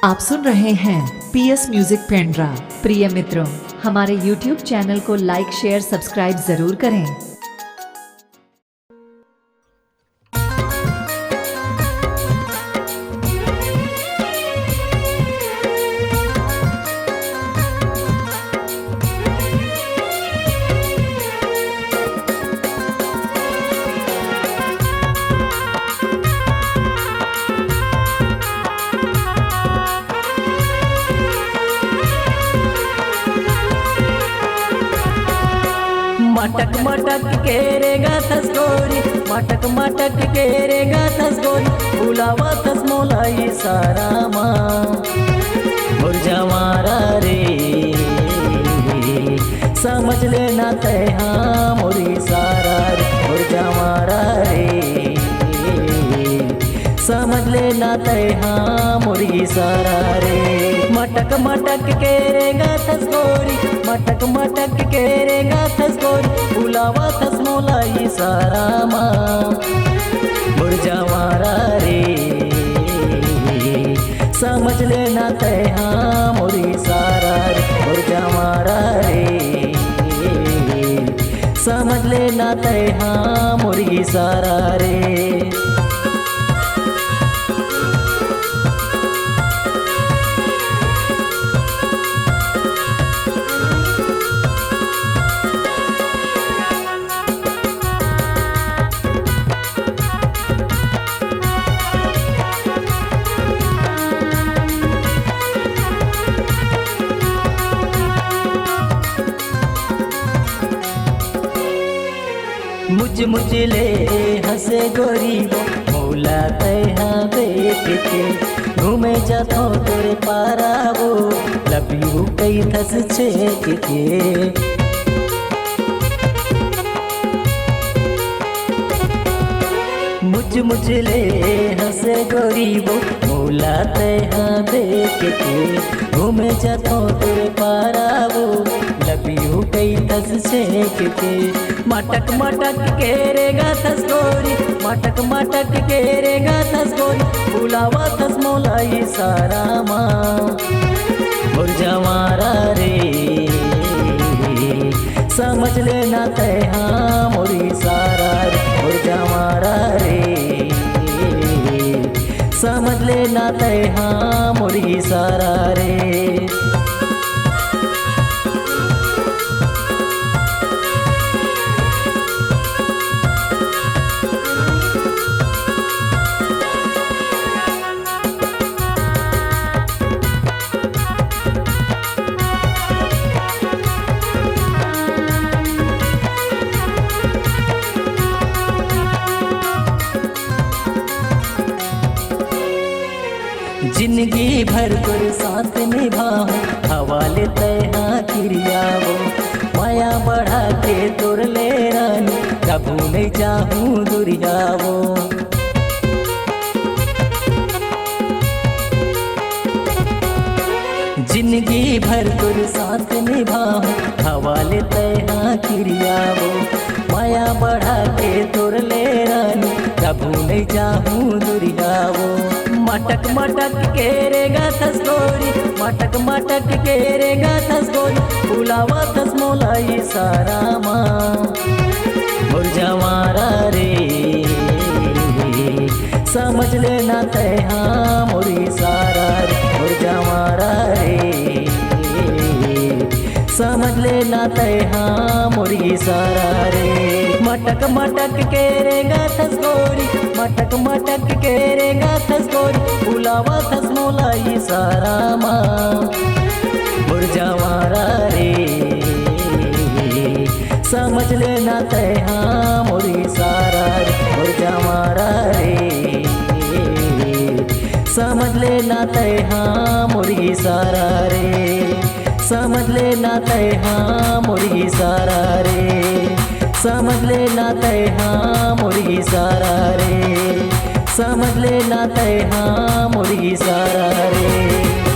आप सुन रहे हैं पीएस म्यूजिक पेंड्रा। प्रिय मित्रों, हमारे YouTube चैनल को लाइक शेयर सब्सक्राइब जरूर करें। मटक मटक के रे गाथस गोरी, मटक मटक के रे गाथस गोरी, बुलावा तस मोलाई सारा माँ जवारा रे, समझ लेना तय हाँ मोरी सारा रे जवारा रे, समझ लेना तय हाँ मोरी सारा रे। मटक मटक के रे गाथस गोरी, मटक मटक के रे गाथस गोरी, बुलावा तस मोलाई सारा माँ जवारा रे, समझ लेना तय हाँ मोरी सारा रे जवारा रे, समझ लेना तय हाँ मोरी सारा रे। मुझ ले हंसे गोरी वो मौला तैहा देख के, घूमे जातो तोरे पारा वो लबी कई थस छेक के। मुझ ले हंसे गोरी वो मौला तैहा देख के, घूमे जातो तोरे पारा वो लबी कई थस छेक के। मटक मटक के रे गाथस गोरी, मटक मटक के रे गाथस गोरी, बुलावा तस मोलाई सारा माँ जवारा रे, समझ लेना तय हाँ मोरी सारा रे जवारा रे, समझ लेना तय हाँ मोरी सारा रे। जिंदगी भर तोर साथ निभाऊं, हवाले तय हाँ किरियावो, माया बढ़ा के तोर ले रानी, कबू नहीं चाहूँ दुरियावो। जिंदगी भर तोर साथ निभाऊं, हवाले तय हाँ किरियावो, माया बढ़ा के तोर ले रानी, कबू नहीं चाहूँ दुरियावो। मटक मटक के रे गाथस गोरी, मटक मटक के रे गाथस गोरी, बुलावा तस मोलाई सारा माँ जवारा रे, समझ लेना तय हाँ मोरी सारा रे जवारा रे, समझ लेना तय हाँ मोरी सारा रे। मटक मटक के रे गाथस गोरी, मटक मटक के रे गाथस गोरी, बुलावा तस मोलाई सारा माँ जवारा रे, समझ लेना तय हाँ मोरी सारा रे जवारा रे, समझ लेना तय हाँ मोरी सारा रे, समझ लेना तय हाँ मोरी सारा रे, समझ लेना तय हाँ मोरी सारा रे, समझ लेना तय हाँ मोरी सारा रे।